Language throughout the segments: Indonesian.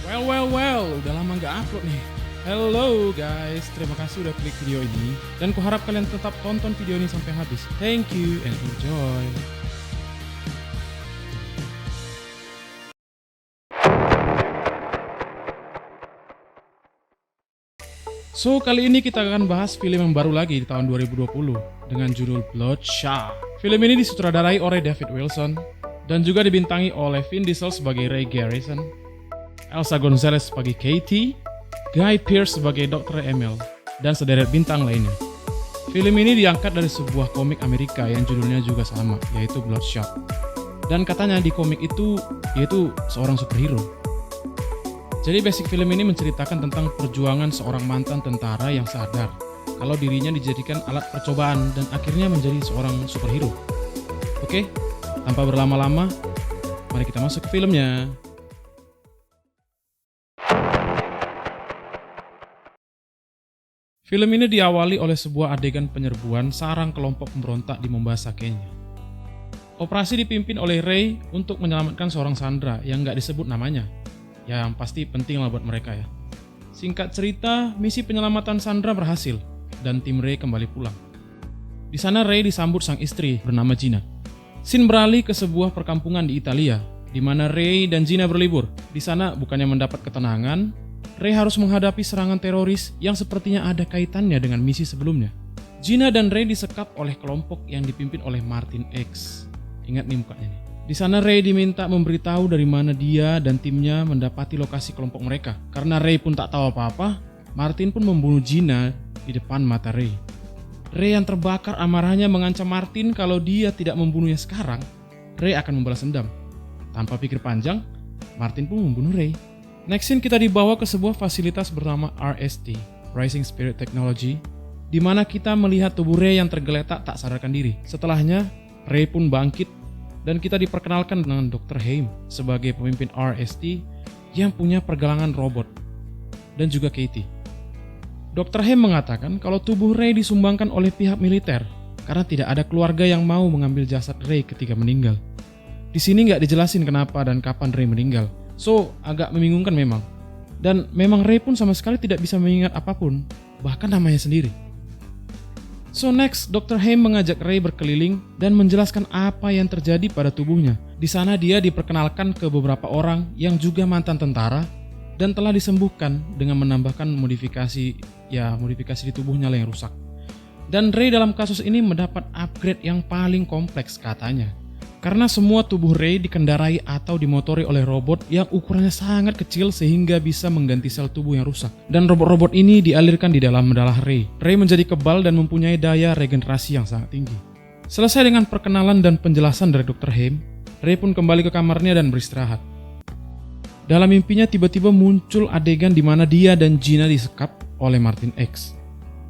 Well, udah lama nggak upload nih. Hello guys, terima kasih udah klik video ini. Dan kuharap kalian tetap tonton video ini sampai habis. Thank you and enjoy. So, kali ini kita akan bahas film yang baru lagi di tahun 2020 dengan judul Bloodshot. Film ini disutradarai oleh David Wilson dan juga dibintangi oleh Vin Diesel sebagai Ray Garrison, Elsa Gonzalez sebagai Katie, Guy Pearce sebagai Dr. Emil, dan sederet bintang lainnya. Film ini diangkat dari sebuah komik Amerika yang judulnya juga sama, yaitu Bloodshot. Dan katanya di komik itu, yaitu seorang superhero. Jadi basic film ini menceritakan tentang perjuangan seorang mantan tentara yang sadar kalau dirinya dijadikan alat percobaan dan akhirnya menjadi seorang superhero. Oke, tanpa berlama-lama, mari kita masuk ke filmnya. Film ini diawali oleh sebuah adegan penyerbuan sarang kelompok pemberontak di Mombasa, Kenya. Operasi dipimpin oleh Ray untuk menyelamatkan seorang sandera yang nggak disebut namanya. Ya, yang pasti penting lah buat mereka ya. Singkat cerita, misi penyelamatan sandera berhasil dan tim Ray kembali pulang. Di sana Ray disambut sang istri bernama Gina. Scene beralih ke sebuah perkampungan di Italia, di mana Ray dan Gina berlibur. Di sana bukannya mendapat ketenangan, Ray harus menghadapi serangan teroris yang sepertinya ada kaitannya dengan misi sebelumnya. Gina dan Ray disekap oleh kelompok yang dipimpin oleh Martin X. Ingat nih mukanya nih. Di sana Ray diminta memberitahu dari mana dia dan timnya mendapati lokasi kelompok mereka. Karena Ray pun tak tahu apa-apa, Martin pun membunuh Gina di depan mata Ray. Ray yang terbakar amarahnya mengancam Martin kalau dia tidak membunuhnya sekarang, Ray akan membalas dendam. Tanpa pikir panjang, Martin pun membunuh Ray. Next scene kita dibawa ke sebuah fasilitas bernama RST, Rising Spirit Technology, di mana kita melihat tubuh Ray yang tergeletak tak sadarkan diri. Setelahnya, Ray pun bangkit dan kita diperkenalkan dengan Dr. Haim sebagai pemimpin RST yang punya pergelangan robot, dan juga Katie. Dr. Haim mengatakan kalau tubuh Ray disumbangkan oleh pihak militer karena tidak ada keluarga yang mau mengambil jasad Ray ketika meninggal. Di sini nggak dijelasin kenapa dan kapan Ray meninggal, so agak membingungkan memang. Dan memang Ray pun sama sekali tidak bisa mengingat apapun, bahkan namanya sendiri. So next, Dr. Haim mengajak Ray berkeliling dan menjelaskan apa yang terjadi pada tubuhnya. Di sana dia diperkenalkan ke beberapa orang yang juga mantan tentara dan telah disembuhkan dengan menambahkan modifikasi di tubuhnya yang rusak. Dan Ray dalam kasus ini mendapat upgrade yang paling kompleks katanya. Karena semua tubuh Ray dikendarai atau dimotori oleh robot yang ukurannya sangat kecil sehingga bisa mengganti sel tubuh yang rusak. Dan robot-robot ini dialirkan di dalam darah Ray. Ray menjadi kebal dan mempunyai daya regenerasi yang sangat tinggi. Selesai dengan perkenalan dan penjelasan dari Dr. Haim, Ray pun kembali ke kamarnya dan beristirahat. Dalam mimpinya tiba-tiba muncul adegan di mana dia dan Gina disekap oleh Martin X.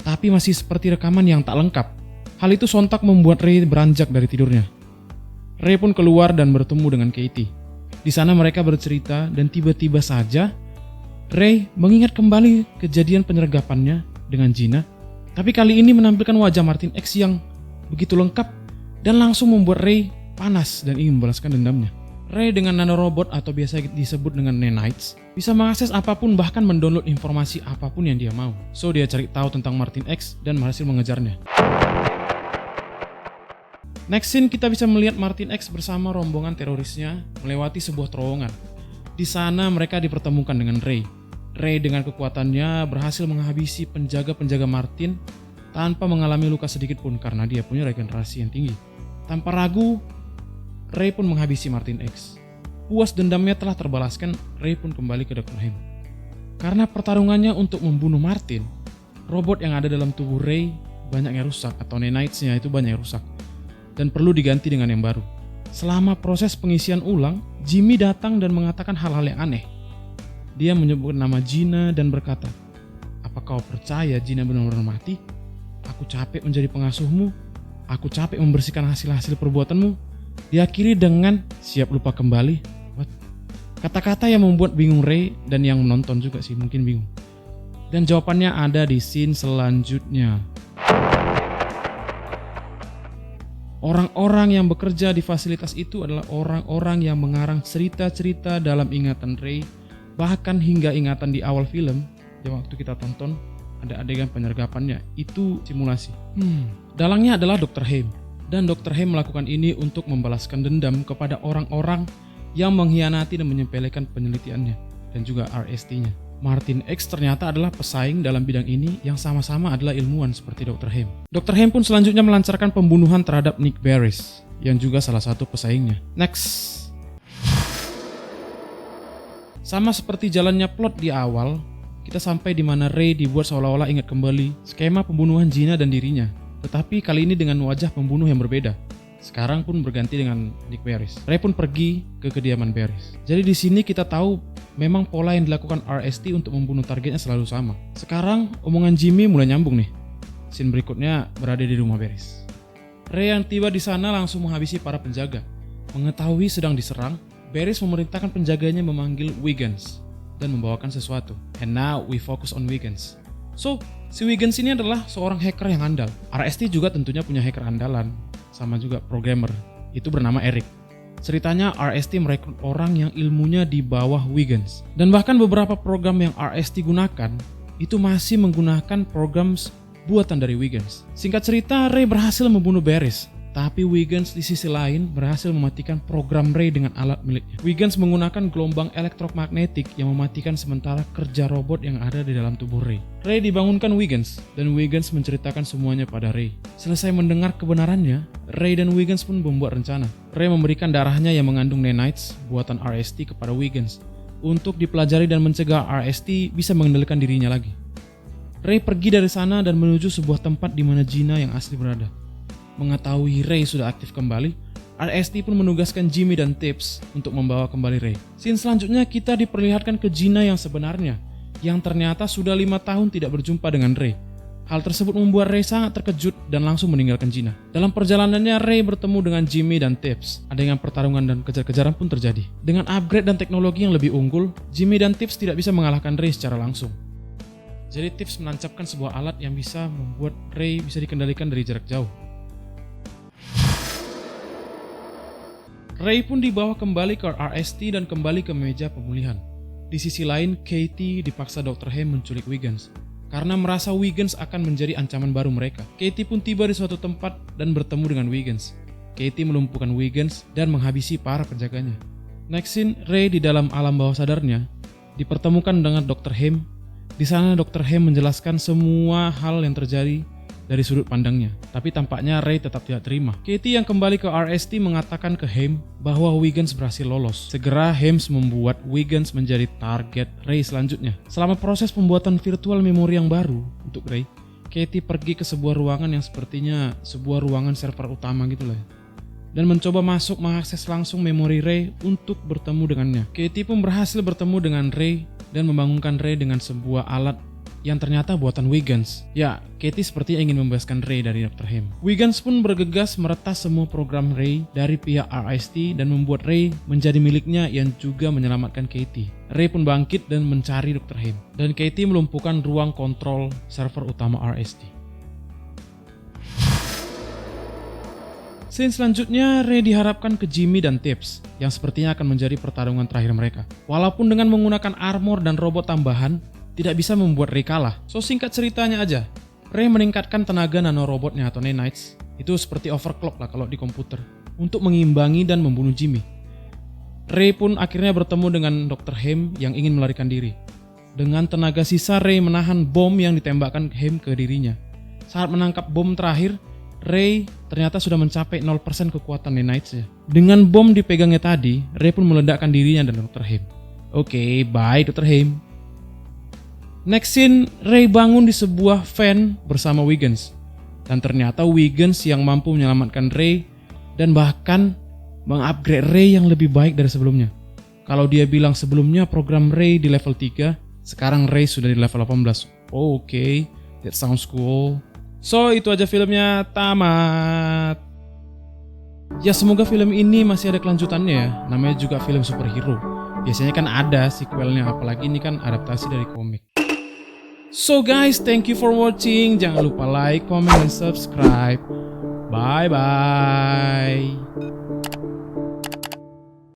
Tapi masih seperti rekaman yang tak lengkap. Hal itu sontak membuat Ray beranjak dari tidurnya. Ray pun keluar dan bertemu dengan Katie. Di sana mereka bercerita dan tiba-tiba saja Ray mengingat kembali kejadian penyergapannya dengan Gina. Tapi kali ini menampilkan wajah Martin X yang begitu lengkap dan langsung membuat Ray panas dan ingin membalaskan dendamnya. Ray dengan nanorobot atau biasa disebut dengan nanites bisa mengakses apapun, bahkan mendownload informasi apapun yang dia mau. So dia cari tahu tentang Martin X dan berhasil mengejarnya. Next scene kita bisa melihat Martin X bersama rombongan terorisnya melewati sebuah terowongan. Di sana mereka dipertemukan dengan Ray. Ray dengan kekuatannya berhasil menghabisi penjaga-penjaga Martin tanpa mengalami luka sedikit pun karena dia punya regenerasi yang tinggi. Tanpa ragu, Ray pun menghabisi Martin X. Puas dendamnya telah terbalaskan, Ray pun kembali ke Dr. Haim. Karena pertarungannya untuk membunuh Martin, robot yang ada dalam tubuh Ray banyak yang rusak atau nanites-nya itu banyak yang rusak dan perlu diganti dengan yang baru. Selama proses pengisian ulang, Jimmy datang dan mengatakan hal-hal yang aneh. Dia menyebut nama Gina dan berkata, "Apa kau percaya Gina benar-benar mati? Aku capek menjadi pengasuhmu. Aku capek membersihkan hasil-hasil perbuatanmu." Diakhiri dengan "siap lupa kembali." What? Kata-kata yang membuat bingung Ray dan yang menonton juga sih mungkin bingung. Dan jawabannya ada di scene selanjutnya. Orang-orang yang bekerja di fasilitas itu adalah orang-orang yang mengarang cerita-cerita dalam ingatan Ray Bahkan hingga ingatan di awal film, yang waktu kita tonton, ada adegan penyergapannya, itu simulasi. Dalangnya adalah Dr. Haim. Dan Dr. Haim melakukan ini untuk membalaskan dendam kepada orang-orang yang mengkhianati dan menyepelekan penelitiannya, dan juga RST-nya. Martin X ternyata adalah pesaing dalam bidang ini yang sama-sama adalah ilmuwan seperti Dr. Haim. Dr. Haim pun selanjutnya melancarkan pembunuhan terhadap Nick Barris, yang juga salah satu pesaingnya. Next. Sama seperti jalannya plot di awal, kita sampai di mana Ray dibuat seolah-olah ingat kembali skema pembunuhan Gina dan dirinya. Tetapi kali ini dengan wajah pembunuh yang berbeda. Sekarang pun berganti dengan Nick Barris. Ray pun pergi ke kediaman Barris. Jadi di sini kita tahu memang pola yang dilakukan RST untuk membunuh targetnya selalu sama. Sekarang omongan Jimmy mulai nyambung nih. Scene berikutnya berada di rumah Barris. Ray yang tiba di sana langsung menghabisi para penjaga. Mengetahui sedang diserang, Barris memerintahkan penjaganya memanggil Wiggins dan membawakan sesuatu. And now we focus on Wiggins. So, si Wiggins ini adalah seorang hacker yang andal. RST juga tentunya punya hacker andalan, sama juga programmer. Itu bernama Eric. Ceritanya RST merekrut orang yang ilmunya di bawah Wiggins. Dan bahkan beberapa program yang RST gunakan itu masih menggunakan program buatan dari Wiggins. Singkat cerita, Ray berhasil membunuh Barris. Tapi Wiggins di sisi lain berhasil mematikan program Ray dengan alat miliknya. Wiggins menggunakan gelombang elektromagnetik yang mematikan sementara kerja robot yang ada di dalam tubuh Ray. Ray dibangunkan Wiggins, dan Wiggins menceritakan semuanya pada Ray. Selesai mendengar kebenarannya, Ray dan Wiggins pun membuat rencana. Ray memberikan darahnya yang mengandung nanites buatan RST kepada Wiggins untuk dipelajari dan mencegah RST bisa mengendalikan dirinya lagi. Ray pergi dari sana dan menuju sebuah tempat di mana Gina yang asli berada. Mengetahui Ray sudah aktif kembali, RST pun menugaskan Jimmy dan Tips untuk membawa kembali Ray. Scene selanjutnya kita diperlihatkan ke Gina yang sebenarnya, yang ternyata sudah 5 tahun tidak berjumpa dengan Ray. Hal tersebut membuat Ray sangat terkejut dan langsung meninggalkan Gina. Dalam perjalanannya, Ray bertemu dengan Jimmy dan Tips. Adegan pertarungan dan kejar-kejaran pun terjadi. Dengan upgrade dan teknologi yang lebih unggul, Jimmy dan Tips tidak bisa mengalahkan Ray secara langsung. Jadi Tips menancapkan sebuah alat yang bisa membuat Ray bisa dikendalikan dari jarak jauh. Ray pun dibawa kembali ke RST dan kembali ke meja pemulihan. Di sisi lain, Katie dipaksa Dr. Haim menculik Wiggins karena merasa Wiggins akan menjadi ancaman baru mereka. Katie pun tiba di suatu tempat dan bertemu dengan Wiggins. Katie melumpuhkan Wiggins dan menghabisi para penjaganya. Next scene, Ray di dalam alam bawah sadarnya dipertemukan dengan Dr. Haim. Di sana Dr. Haim menjelaskan semua hal yang terjadi dari sudut pandangnya, tapi tampaknya Ray tetap tidak terima. Katie yang kembali ke RST mengatakan ke Haim bahwa Wiggins berhasil lolos. Segera Haim membuat Wiggins menjadi target Ray selanjutnya. Selama proses pembuatan virtual memori yang baru untuk Ray, Katie pergi ke sebuah ruangan yang sepertinya sebuah ruangan server utama gitu lah, dan mencoba masuk mengakses langsung memori Ray untuk bertemu dengannya. Katie pun berhasil bertemu dengan Ray dan membangunkan Ray dengan sebuah alat yang ternyata buatan Wiggins. Ya, Katie sepertinya ingin membebaskan Ray dari Dr. Haim. Wiggins pun bergegas meretas semua program Ray dari pihak RST dan membuat Ray menjadi miliknya yang juga menyelamatkan Katie. Ray pun bangkit dan mencari Dr. Haim, dan Katie melumpuhkan ruang kontrol server utama RST. Scene selanjutnya, Ray diharapkan ke Jimmy dan Tips, yang sepertinya akan menjadi pertarungan terakhir mereka. Walaupun dengan menggunakan armor dan robot tambahan, tidak bisa membuat Ray kalah. So singkat ceritanya aja, Ray meningkatkan tenaga nanorobotnya atau nanites, itu seperti overclock lah kalau di komputer, untuk mengimbangi dan membunuh Jimmy. Ray pun akhirnya bertemu dengan Dr. Haim yang ingin melarikan diri. Dengan tenaga sisa, Ray menahan bom yang ditembakkan Haim ke dirinya. Saat menangkap bom terakhir, Ray ternyata sudah mencapai 0% kekuatan nanitesnya. Dengan bom dipegangnya tadi, Ray pun meledakkan dirinya dan Dr. Haim. Oke, bye Dr. Haim. Next scene, Ray bangun di sebuah van bersama Wiggins. Dan ternyata Wiggins yang mampu menyelamatkan Ray dan bahkan mengupgrade Ray yang lebih baik dari sebelumnya. Kalau dia bilang sebelumnya program Ray di level 3, sekarang Ray sudah di level 18. Oke, that sounds cool. So, itu aja filmnya, tamat. Ya, semoga film ini masih ada kelanjutannya ya. Namanya juga film superhero. Biasanya kan ada sequelnya, apalagi ini kan adaptasi dari komik. So guys, thank you for watching. Jangan lupa like, comment, dan subscribe. Bye-bye.